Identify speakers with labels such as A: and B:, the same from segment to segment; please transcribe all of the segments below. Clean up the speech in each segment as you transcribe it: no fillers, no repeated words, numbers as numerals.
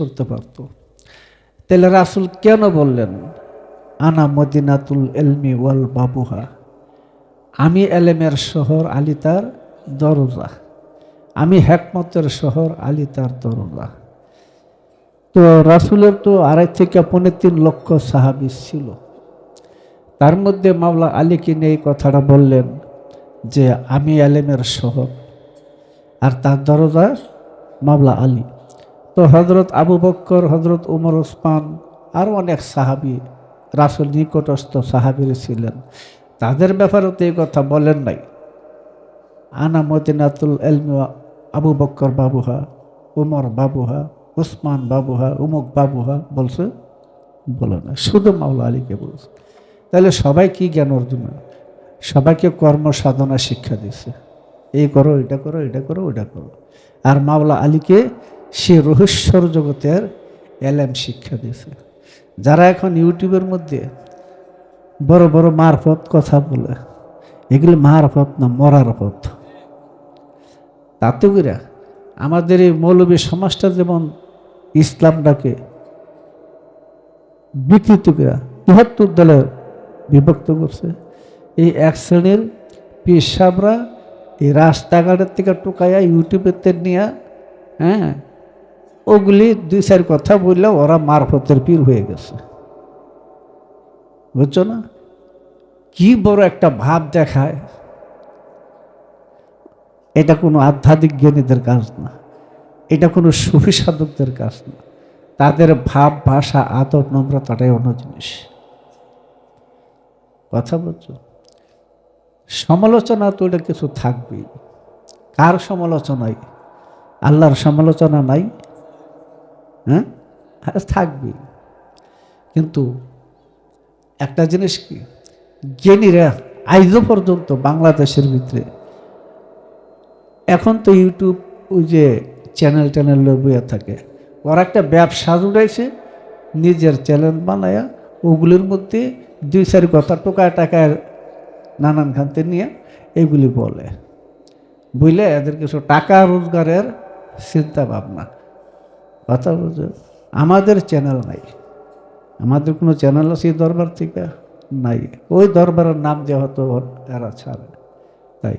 A: করতে পারত। তাহলে রাসূল কেন বললেন আনা মদিনাতুল ইলমি ওয়াল বাবুহা, আমি এলেমের শহর, আলী তার দরজা, আমি হিকমতের শহর, আলী তার দরজা। তো রাসূলের তো 2.5 থেকে 3 লক্ষ সাহাবী ছিল, তার মধ্যে মাওলা আলীকে নিয়ে এই কথাটা বললেন যে আমি এলেমের শহর আর তার দরজা মাওলা আলী। তো হযরত আবু বকর, হযরত উমর, ওসমান আরও অনেক সাহাবী রাসূল নিকটস্থ সাহাবীরা ছিলেন, তাদের ব্যাপারে তো এই কথা বলেন নাই আনা মদিনাতুল ইলমি আবু বকর বাবুহা, উমর বাবুহা, ওসমান বাবুহা, উমুক বাবুহা বলছে? বলে না, শুধু মাওলা আলীকে বলছে। তাহলে সবাই কি জ্ঞান অর্জন? সবাইকে কর্ম সাধনা শিক্ষা দিছে, এই করো, এটা করো, এটা করো, ওইটা করো। আর মাওলা আলীকে সে রহস্যর জগতের এলেম শিক্ষা দিয়েছে। যারা এখন ইউটিউবের মধ্যে বড় বড় মারফত কথা বলে, এগুলি মারফত না, মরার পথ। তাতে করে আমাদের এই মৌলবী সমাজটা যেমন ইসলামটাকে বিকৃত করে ৭৩ দলে বিভক্ত করছে, এই এক শ্রেণীর পীর সাহেবরা এই রাস্তাঘাটের থেকে টোকাইয়া ইউটিউবেতে নিয়ে, হ্যাঁ, ওগুলি 2-4 কথা বললে ওরা মারফতের পীর হয়ে গেছে, বুঝছো না? কি বড় একটা ভাব দেখায়, এটা কোনো আধ্যাত্মিক জ্ঞানীদের কাজ না, এটা কোনো সুফি সাধকদের কাজ না। তাদের ভাব, ভাষা, আদব, নম্রতাটাই অন্য জিনিস। কথা বলছো? সমালোচনা তো এটা কিছু থাকবেই। কার সমালোচনায়? আল্লাহর সমালোচনা নাই? হ্যাঁ, থাকবেই। কিন্তু একটা জিনিস কি, জ্ঞানীরা আজও পর্যন্ত বাংলাদেশের ভিতরে, এখন তো ইউটিউব ওই যে চ্যানেল বইয়া থাকে, ওরা একটা ব্যবসা জুড়াইছে, নিজের চ্যানেল বানায়া ওগুলির মধ্যে 2-4 কথা টোকায় টাকায় নানান খানতে নিয়ে এগুলি বলে, বুঝলে এদের কিছু টাকা রোজগারের চিন্তা ভাবনা। কথা বুঝো? আমাদের চ্যানেল নাই, আমাদের কোনো চ্যানেল আছে এই দরবার থেকে? নাই। ওই দরবারের নাম যে হতো এরা ছাড়ে, তাই।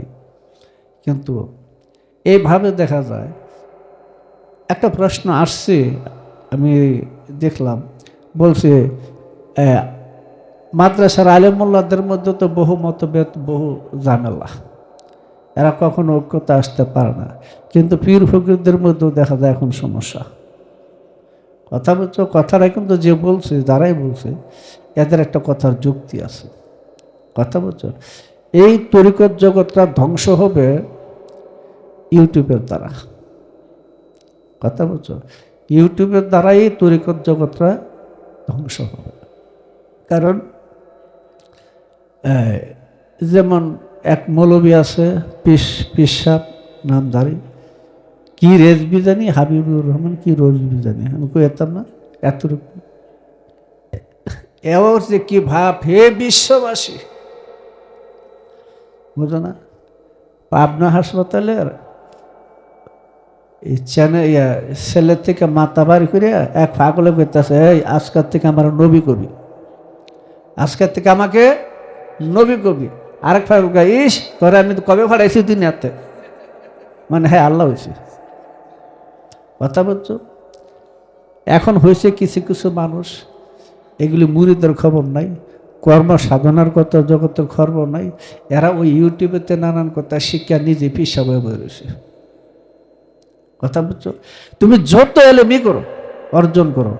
A: কিন্তু এইভাবে দেখা যায়। একটা প্রশ্ন আসছে, আমি দেখলাম, বলছে মাদ্রাসার আলেম মোল্লাদের মধ্যে তো বহু মতভেদ, বহু ঝামেলা, এরা কখনো ঐক্যতা আসতে পারে না, কিন্তু পীর ফকিরদের মধ্যেও দেখা যায় এখন সমস্যা। কথা বলছো? কথাটা কিন্তু যে বলছে, যারাই বলছে, এদের একটা কথার যুক্তি আছে। কথা বলছো? এই তরিকত জগৎটা ধ্বংস হবে ইউটিউবের দ্বারা। কথা বলছো? ইউটিউবের দ্বারাই এই তরিকত জগৎটা ধ্বংস হবে। কারণ যেমন এক মৌলবী আছে, পিসাব নামধারী, কি রেজবি জানি, হাবিবুর রহমান কি রোজবি জানি, আমি কইতাম না এতটুকু। এবার যে কি ভাব, হে বিশ্ববাসী, বুঝো না? পাবনা হাসপাতালের এই ছেলের থেকে মাথা বাড়ি করে এক পাগলে করতেছে, এই আজকের থেকে আমার নবী কবি, আজকের থেকে আমাকে নবী কবি। আরেক পাগল, ইস তোরা আমি তো কবে ফাড়াইছি দুনিয়াতে, মানে হ্যাঁ আল্লাহ হয়েছে। কথা বলছো? এখন হয়েছে কিছু কিছু মানুষ, এগুলি মুরিদের খবর নাই, কর্ম সাধনার কথা জগতের খবর নাই, এরা ওই ইউটিউবেতে নানান কথা শিক্ষা নিজে পিসা বয়ে বয়ে রয়েছে। কথা বলছো? তুমি যত এলেমই করো, অর্জন করো,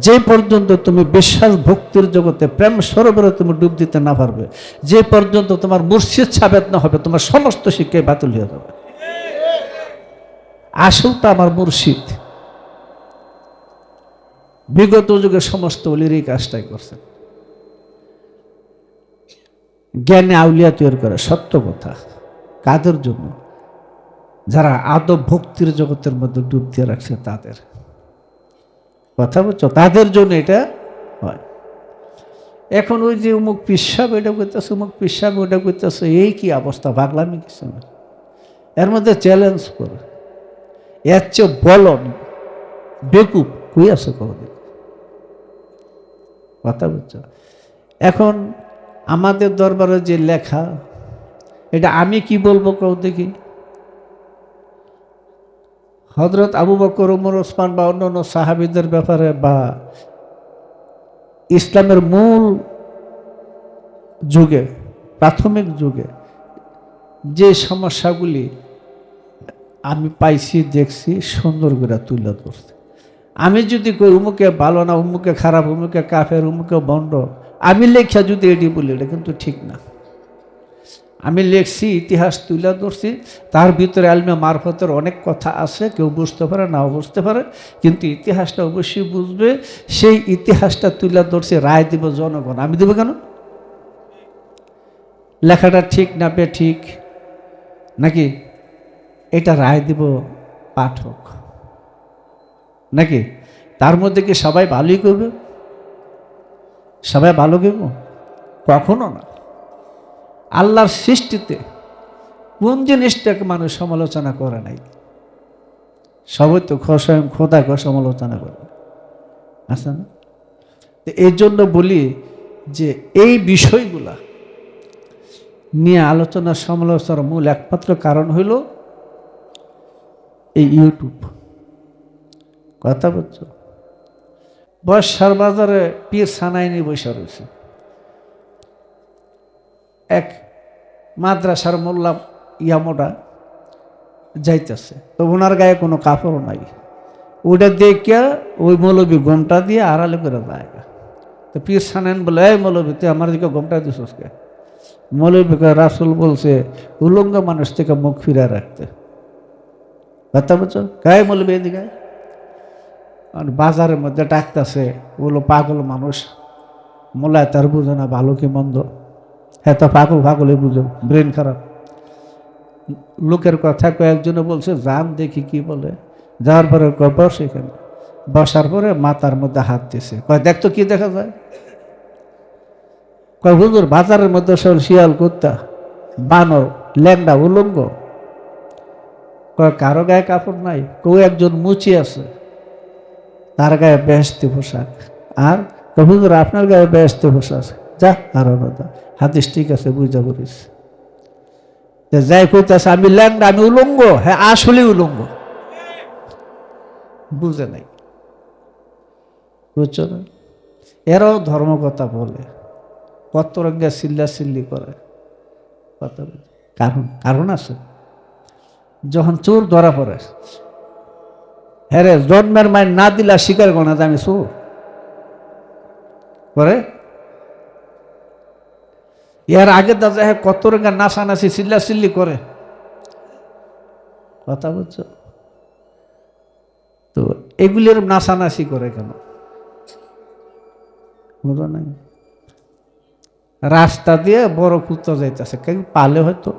A: যে পর্যন্ত তুমি বিশ্বাস ভক্তির জগতে প্রেম সরোবরে তুমি ডুব দিতে না পারবে, যে পর্যন্ত তোমার মুর্শিদ সাবেত না হবে, তোমার সমস্ত শিক্ষায় বাতিল হয়ে যাবে। আসলটা আমার মুর্শিদ, বিগত যুগে সমস্ত ওলির এই কাজটাই করছে, জ্ঞানে আউলিয়া তৈরি করে। সত্য কথা। কাদের জন্য? যারা আদব ভক্তির জগতের মধ্যে ডুব দিয়ে রাখছে তাদের। কথা বলছো? তাদের জন্য এটা হয়। এখন ওই যে অমুক পিসাব এটা করতেছে, অমুক পিসাব ওটা করতেছে, এই কি অবস্থা, পাগলামি কিছু না। এর মধ্যে চ্যালেঞ্জ করে, এর চেয়ে বলন বেকুব কই আছে কোনদিন? কথা বুঝছো? এখন আমাদের দরবারে যে লেখা, এটা আমি কি বলবো কেউ দেখি? হযরত আবু বকর, ওমর, ওসমান বা অন্যান্য সাহাবীদের ব্যাপারে বা ইসলামের মূল যুগে, প্রাথমিক যুগে যে সমস্যাগুলি আমি পাইছি, দেখছি, সুন্দর করে তুলে ধরছি। আমি যদি কই উমুকে ভালো না, উমুকে খারাপ, উমুকে কাফের, উমুকে বন্ড, আমি লেখা যদি এটি বলি, এটা কিন্তু ঠিক না। আমি লেখছি, ইতিহাস তুলে ধরছি, তার ভিতরে আলমে মারফতের অনেক কথা আছে, কেউ বুঝতে পারে, নাও বুঝতে পারে, কিন্তু ইতিহাসটা অবশ্যই বুঝবে। সেই ইতিহাসটা তুলে ধরছি, রায় দিব জনগণ। আমি দেবো কেন? লেখাটা ঠিক না ঠিক নাকি এটা রায় দিব পাঠক নাকি? তার মধ্যে কি সবাই ভালোই করবে? সবাই ভালো করব? কখনো না। আল্লাহর সৃষ্টিতে কোন জিনিসটাকে মানুষ সমালোচনা করে নাই? সবাই তো স্বয়ং খোদাকে সমালোচনা করে, আছে না? এই জন্য বলি যে এই বিষয়গুলা নিয়ে আলোচনা সমালোচনার মূল একমাত্র কারণ হইল এই ইউটিউব। কথা বলছো? বর্ষার বাজারে পীর সানাইনি বৈশা রয়েছে, এক মাদ্রাসার মোল্লা ইয়ামোটা যাইতেছে, তো ওনার গায়ে কোনো কাপড় নাই। ওটা দেখে ওই মৌলবী গমটা দিয়ে আড়ালে করে যায়। তো পীর সানাইন বলে, এই মৌলবী তুই আমার দিকে গমটা দিছিস কে? মৌলবীকে রাসূল বলছে উলঙ্গ মানুষ থেকে মুখ ফিরে রাখতে। কথা বলছো? গায়ে মৌলবী এদিকে বাজারের মধ্যে ডাকতেছে, ওগুলো পাগল মানুষ, মোলায় তার বুঝে না ভালো কি মন্দ, হ্যাঁ তো পাগলই বুঝে, ব্রেন খারাপ। লোকের কথা কয়েকজনে বলছে যান দেখি কি বলে। যাওয়ার পরে বস, এখানে বসার পরে মাথার মধ্যে হাত দিছে, কয় দেখতো কি দেখা যায়? কয় হুজুর বাজারের মধ্যে সব শিয়াল, কুত্তা, বানর, ল্যাংড়া, উলঙ্গ। কয় কারো গায়ে কাপড় নাই? কেউ একজন মুচি আছে, তার গায়ে বেহেশতি পোশাক। আর হুজুর আপনার গায়ে বেহেশতি পোশাক, যা আরো কথা হাদিস ঠিক আছে, বুঝা করিস। যাই কইতেছে আমি ল্যাংড়া, আমি উলঙ্গ, হ্যাঁ আসলে উলঙ্গ, বুঝে নাই। বুঝছো না? এরাও ধর্মকথা বলে, কত রঙে চিল্লি করে। কারণ আছে। যখন চোর ধরা পড়ে, হ্যাঁ রে জন্মের মায়ের না দিলা স্বীকার করে না যে আমি চোর করে। এর আগে দাদা হ্যাঁ কত রঙের নাচানাচি চিল্লি করে। কথা বলছো? তো এগুলির নাচানাচি করে কেন? বুঝো নাই? রাস্তা দিয়ে বড় কুত্তা যাইতেছে, কেউ পালে হয়তো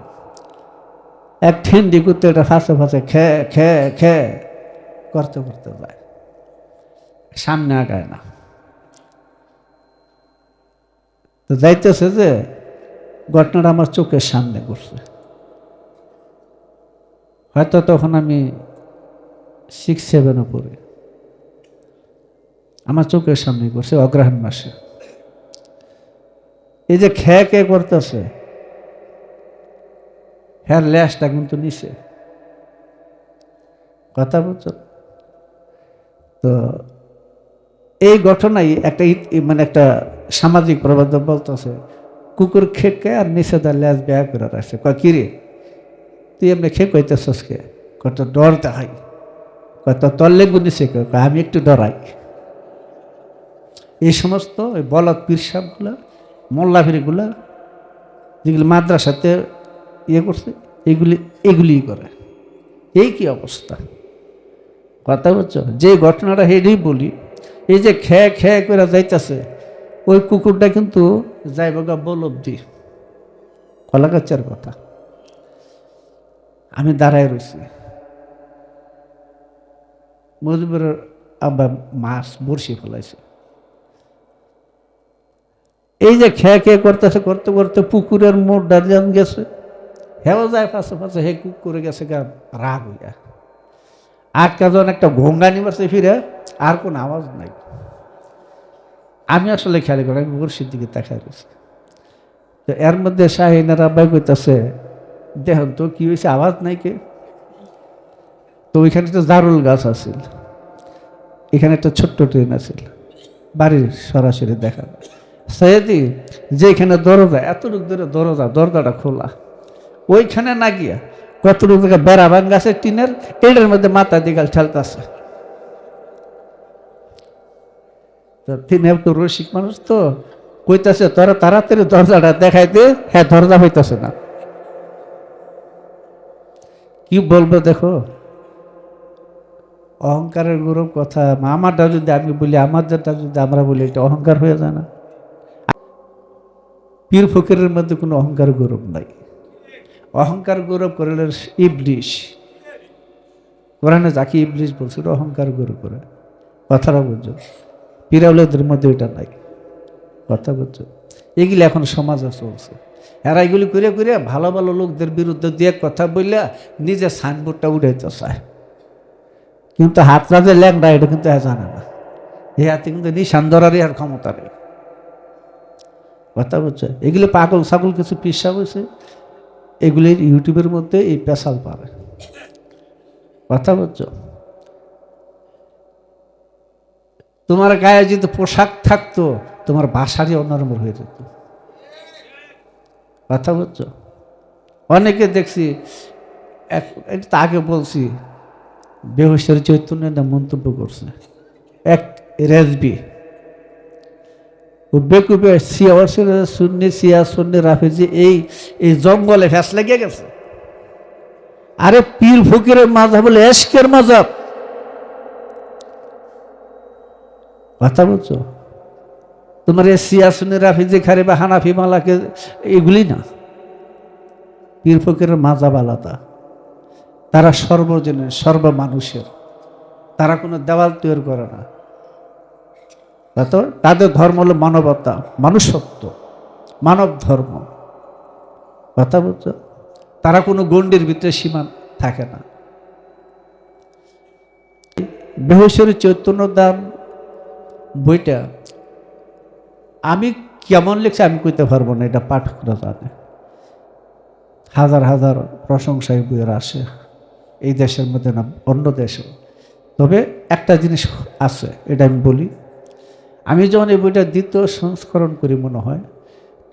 A: এক ঠেন্ডি কুত্তা, এটা ফাঁসে খে করতে করতে যায়, সামনে আগায় না। তো যাইতেছে যে ঘটনাটা আমার চোখের সামনে ঘটছে। হয়তো তখন আমি 6-7 পড়ি, আমার চোখের সামনে ঘটছে অগ্রহায়ণ মাসে। এই যে খে করতেছে, হ্যাঁ ল্যাসটা কিন্তু নিচে। কথা বলছো? তো এই ঘটনাই একটা মানে একটা সামাজিক প্রবাদ বলতেছে, কুকুর খেকে আর নিচে তার ল্যাস ব্যয় করে রাখছে। কয় কিরে তুই এমনি খেয়ে কইতেছস কে? কত ডর দেখাই, কত তোর লেগু নিচে কে? আমি একটু ডরাই। এই সমস্ত ওই বলদ পীর সাহেবগুলা, মোল্লাফিরিগুলা যেগুলি মাদ্রাসাতে ইয়ে করছে, এগুলি করে। এই কি অবস্থা? কথা বলছো? যে ঘটনাটা হেঁটেই বলি, এই যে খে করে যাইতেছে, ওই কুকুরটা কিন্তু যাইবগা বলব্দি কলাগাছের কথা। আমি দাঁড়ায় রয়েছি, মজিবুরের আব্বা মাছ বড়শি ফেলাইছে। এই যে খে করতেছে, করতে করতে পুকুরের মোড় ডান গেছে, হেও যায় পাশে হে কুকুরে গেছে গা রাগ হইয়া। আটকা জন একটা ঘোঙ্গা নিবাসে ফিরে আর কোনো আওয়াজ নাই। আমি আসলে খেয়াল করি, আমি মুর্শিদ দিকে তাকাই রয়েছি। তো এর মধ্যে শাহিনের আব্বাই কইতাছে, দেখুন তো কি হয়েছে, আওয়াজ নাই কে? তো ওইখানে তো জারুল গাছ আছিল, এখানে একটা ছোট্ট ট্রেন আছিল, বাড়ির সরাসরি দেখা যায়। সৈয়দি যেখানে দরজা, এতটুকু দূরে দরজাটা খোলা, ওইখানে না গিয়া কতটুকু বেড়া ভাঙ্গাছে টিনের, এটার মধ্যে মাথা দিগাল ঠেলতেছে। তিনি একটু রসিক মানুষ তো, কইতাছে তোরা তাড়াতাড়ি দরজাটা দেখাইতে, হ্যাঁ দরজা হইতেছে না। কি বলবো দেখো, অহংকারের গৌরব কথা। আমারটা যদি আমি বলি, আমাদেরটা যদি আমরা বলি, এটা অহংকার হয়ে যায় না? পীর ফকিরের মধ্যে কোনো অহংকার গৌরব নাই। অহংকার গৌরব করলে ইবলিশ। কোরআনে যাকে ইবলিশ বলছিল অহংকার গৌরব করে, কথাটা বুঝছো? পীরাউলাদের মধ্যে এটা নাই, কথা বুঝছো? এগুলি এখন সমাজে চলছে। এরা এগুলি করে করে ভালো ভালো লোকদের বিরুদ্ধে দিয়ে কথা বললে নিজে সাইনবোর্ডটা উঠাইতে চায়, কিন্তু হাতরা যে ল্যাংড়া এটা কিন্তু জানে না। এই হাতে কিন্তু নিশান ধরারই আর ক্ষমতা নেই, কথা বুঝছে? এগুলি পাগল ছাগল কিছু পিসা হয়েছে, এগুলি ইউটিউবের মধ্যে এই পেশাল পারে, কথা বুঝছো? তোমার গায়ে যদি পোশাক থাকতো, তোমার বাসারই অন্যরকম হয়ে যেত, কথা বুঝছো? অনেকে দেখছি, এটা আগে বলছি, বেহুশের চৈতন্য মন্তব্য করছে এক রেজবি, বেকুবে সুন্নি রাফেজি এই জঙ্গলে ফ্যাস লেগে গেছে। আরে পীর ফকিরের মাযহাব বলে এশকের মাযহাব, কথা বলছো? তোমার এই শিয়া সুন্নি রাফেজি খারি বা হানাফি মালাকে এগুলি না, পীর ফকিরের মাযহাব আলাদা। তারা সর্বজনের সর্বমানুষের, তারা কোনো দেওয়াল তৈরি করে না। তাদের ধর্ম হলো মানবতা, মানুষত্ব, মানব ধর্ম, কথা বলছো? তারা কোনো গণ্ডির ভিতরে সীমা থাকে না। বেহুশের চৈতন্য দান বইটা আমি কেমন লিখছি আমি কইতে পারবো না, এটা পাঠকরা জানে। হাজার হাজার প্রশংসায় বইয়ের আসে, এই দেশের মধ্যে না অন্য দেশে। তবে একটা জিনিস আছে, এটা আমি বলি, আমি যখন এই বইটা দ্বিতীয় সংস্করণ করি মনে হয়,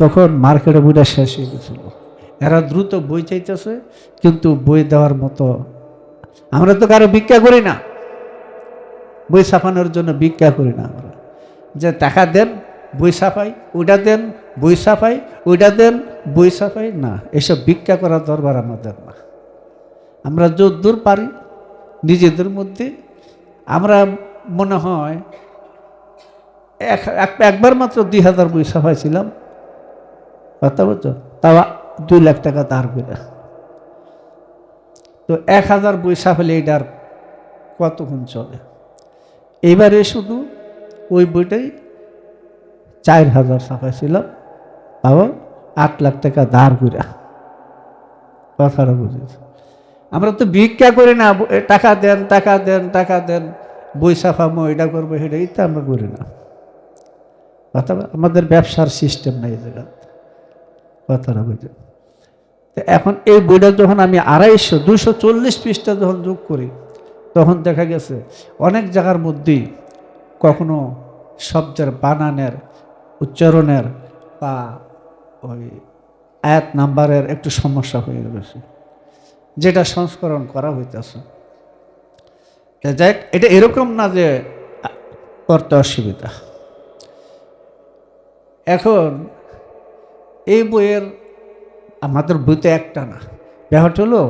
A: তখন মার্কেটে বইটা শেষ হয়ে গেছিল। এরা দ্রুত বই চাইতেছে, কিন্তু বই দেওয়ার মতো, আমরা তো কারো ভিক্ষা করি না, বই ছাপানোর জন্য ভিক্ষা করি না আমরা, যে টাকা দেন বই ছাপাই, ওইটা দেন বই ছাপাই, ওইটা দেন বই ছাপাই, না, এসব ভিক্ষা করার দরবার আমাদের না। আমরা যতদূর পারি নিজেদের মধ্যে, আমরা মনে হয় একবার মাত্র 2000 বই ছাপাইছিলাম, কথা বলছো? তাও 2 লাখ টাকা ধার করে। তো 1000 বই ছাপাইলে এটার কতক্ষণ চলে? এবারে শুধু ওই বইটাই 4000 ছাপাইছিলাম, তাও 8 লাখ টাকা ধার করে, কথাটা বুঝেছি? আমরা তো ভিক্ষা করি না, টাকা দেন টাকা দেন টাকা দেন, বই ছাপামো, এটা করবো সেটাই তো আমরা করি না, কথা। আমাদের ব্যবসার সিস্টেম নাই এই জায়গা, কথাটা বুঝে। এখন এই বইটা যখন আমি 240 পৃষ্ঠা যখন যোগ করি, তখন দেখা গেছে অনেক জায়গার মধ্যেই কখনো শব্দের বানানের, উচ্চারণের বা ওই আয়াত নাম্বারের একটু সমস্যা হয়ে গেছে, যেটা সংস্করণ করা হইতেছে। যাই, এটা এরকম না যে করতে অসুবিধা। এখন এই বইয়ের, আমাদের বইতে একটা না, ব্যাপারটা হলো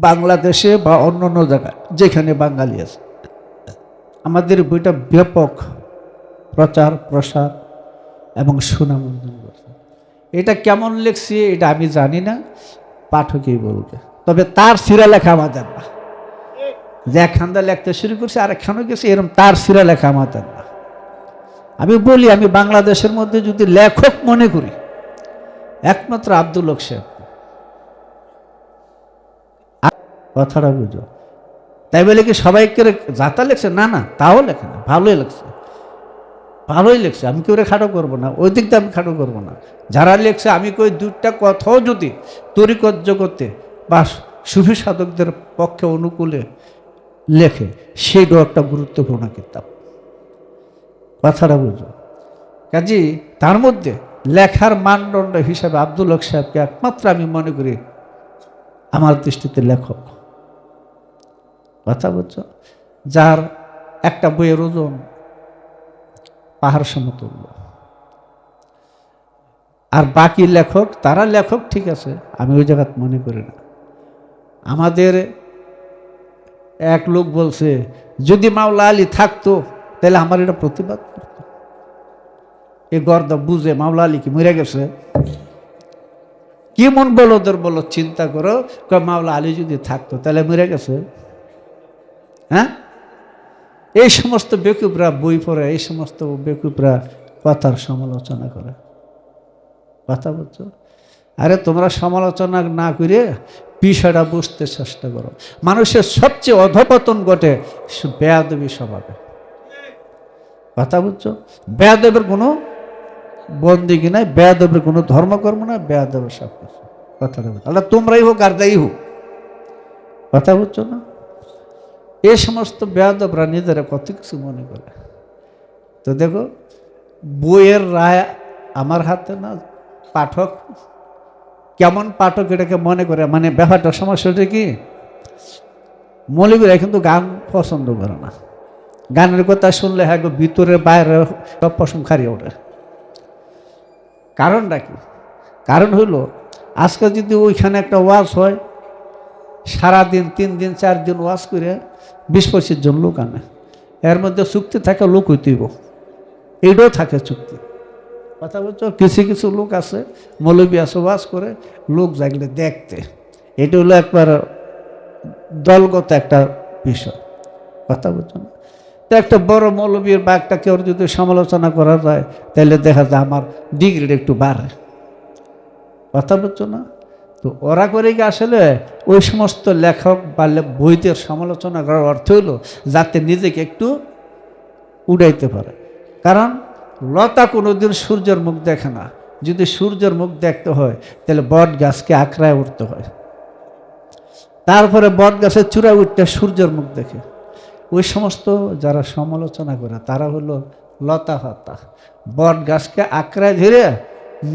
A: বাংলাদেশে বা অন্য অন্য জায়গায় যেখানে বাঙালি আছে, আমাদের বইটা ব্যাপক প্রচার প্রসার এবং সুনাম অর্জন করছে। এটা কেমন লিখছি এটা আমি জানি না, পাঠকই বলবে। তবে তার সিরা লেখা আমাদের না, যে একখানটা লিখতে শুরু করছে আর একখানে গেছে, এরকম তার সিরা লেখা আমাদের না। আমি বলি, আমি বাংলাদেশের মধ্যে যদি লেখক মনে করি একমাত্র আব্দুল হক সাহেব, কথাটা বুঝো। তাই বলে কি সবাইকে যাতা লেখছে? না না, তাও লেখে না, ভালোই লেখছে, ভালোই লেখছে। আমি কেউ খাটো করবো না, ওই দিক দিয়ে আমি খাটো করবো না। যারা লেখছে আমি কই দুইটা কথাও যদি তরিকত জগতে বা সুফি সাধকদের পক্ষে অনুকূলে লেখে, সেটাও একটা গুরুত্বপূর্ণ কিতাব। কথাটা বুঝো। কাজী তার মধ্যে লেখার মানদণ্ড হিসাবে আব্দুল হক সাহেবকে একমাত্র আমি মনে করি আমার দৃষ্টিতে লেখক। কথা বুঝছো? যার একটা বইয়ের ওজন পাহাড় সমতুল্য। আর বাকি লেখক, তারা লেখক ঠিক আছে, আমি ওই জায়গা মনে করি না। আমাদের এক লোক বলছে যদি মাওলা আলী থাকতো তাহলে আমার এটা প্রতিবাদ করতো। এ গর্দা বুঝে মাওলা আলী কি মরে গেছে? কি মন বলো ওদের, বলো চিন্তা করো, মাওলা আলী যদি থাকতো তাহলে মরে গেছে? হ্যাঁ, এই সমস্ত বেকুবরা বই পড়ে, এই সমস্ত বেকুবরা কথার সমালোচনা করে। কথা বলছো? আরে তোমরা সমালোচনা না করে বিষয়টা বুঝতে চেষ্টা করো। মানুষের সবচেয়ে অধপতন ঘটে বেয়াদবি স্বভাবে। কথা বুঝছো? বেয়াদবের কোনো বন্দিগি নাই, বেয়াদবের কোনো ধর্মকর্ম নাই, বেয়াদবের সব কিছু। কথাটা বুঝছো? আল্লাহ তোমরাই হোক আর যাই হোক। কথা বুঝছো না? এই সমস্ত বেয়াদবরা নিজেরা কত কিছু মনে করে। তো দেখো, বইয়ের রায় আমার হাতে না, পাঠক কেমন পাঠক এটাকে মনে করে। মানে ব্যাপারটা সমস্যাটা কি, মৌলবীরা কিন্তু গান পছন্দ করে না। গানের কথা শুনলে হ্যাঁ ভিতরে বাইরে সব পশম খারিয়ে ওঠে। কারণটা কি? কারণ হইল আজকে যদি ওইখানে একটা ওয়াজ হয়, সারাদিন 3 দিন 4 দিন ওয়াজ করে 20-25 জন লোক আনে, এর মধ্যে চুক্তি থাকে লোক হইতেইব, এইটাও থাকে চুক্তি। কথা বলছো? কিছু কিছু লোক আছে, মৌলবী আছে, ওয়াজ করে লোক জাগলে দেখতে, এটা হলো একবার দলগত একটা বিষয়। কথা বলছো না? তো একটা বড় মৌলবীর বা একটা কেউ যদি সমালোচনা করা যায়, তাহলে দেখা যায় আমার ডিগ্রিটা একটু বাড়ে। কথা বলছো না? তো ওরা করে কি আসলে ওই সমস্ত লেখক বা বইদের সমালোচনা করার অর্থ হলো যাতে নিজেকে একটু উড়াইতে পারে। কারণ লতা কোনোদিন সূর্যের মুখ দেখে না। যদি সূর্যের মুখ দেখতে হয় তাহলে বট গাছকে আঁকড়ায় উঠতে হয়, তারপরে বট গাছের চূড়ায় উঠতে সূর্যের মুখ দেখে। ওই সমস্ত যারা সমালোচনা করে তারা হলো লতা পাতা, বট গাছকে আঁকড়ায় ধরে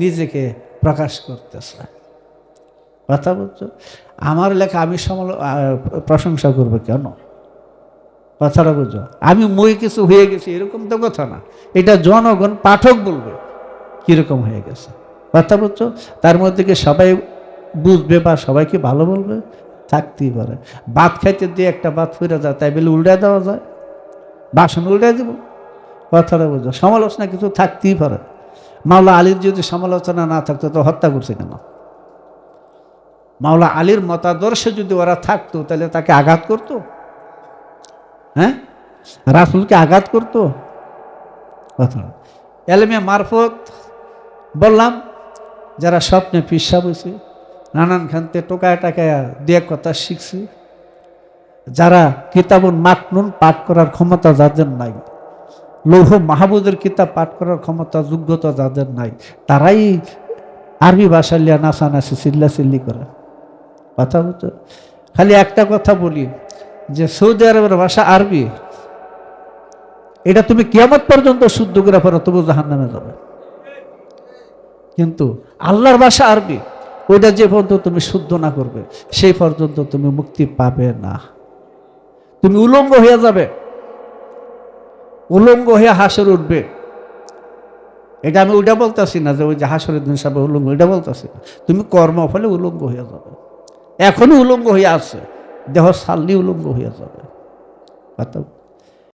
A: নিজেকে প্রকাশ করতেছে। কথা বলছো? আমার লেখা আমি প্রশংসা করবো কেন? কথাটা বুঝো? আমি মই কিছু হয়ে গেছি এরকম তো কথা না, এটা জনগণ পাঠক বলবে কিরকম হয়ে গেছে। কথা বলছো? তার মধ্যে কি সবাই বুঝবে বা সবাইকে ভালো বলবে? থাকতেই পারে। ভাত খাইতে দিয়ে একটা ভাত ফিরে যায়, তাই বলে উল্টে দেওয়া যায়? বাসন উল্টে দিব? কথাটা বুঝো? সমালোচনা কিছু থাকতেই পারে। মাওলা আলীর যদি সমালোচনা না থাকতো তো হত্যা করছে কেন? মাওলা আলীর মতাদর্শে যদি ওরা থাকতো তাহলে তাকে আঘাত করতো? হ্যাঁ, রাসূলকে আঘাত করতো? কথা এলেমে মারফত বললাম, যারা স্বপ্নে পিসা বসে নানান খানতে টোকায় টাকায় দিয়ে কথা শিখছি, যারা কিতাবুন মাকনুন পাঠ করার ক্ষমতা যাদের নাই, লৌহ মাহবুদের কিতাব পাঠ করার ক্ষমতা যোগ্যতা যাদের নাই, তারাই আরবি ভাষা লিয়া নাচানাচি চিল্লাচিল্লি করে। কথা বলতো? খালি একটা কথা বলি যে সৌদি আরবের ভাষা আরবি, এটা তুমি কিয়ামত পর্যন্ত শুদ্ধ করে পড়ো তবু জাহান্নামে যাবে। কিন্তু আল্লাহর ভাষা আরবি, ওইটা যে পর্যন্ত তুমি শুদ্ধ না করবে সেই পর্যন্ত তুমি মুক্তি পাবে না। তুমি উলঙ্গ হয়ে যাবে, উলঙ্গ হয়ে হাসর উঠবে। এটা আমি ওইটা বলতেছি না যে ওই যে হাসরের দিন সবাই উলঙ্গ, এটা বলতেছি না। তুমি কর্মফলে উলঙ্গ হয়ে যাবে, এখনই উলঙ্গ হয়ে আছে, দেহ ছাড়লেই উলঙ্গ হয়ে যাবে। কথা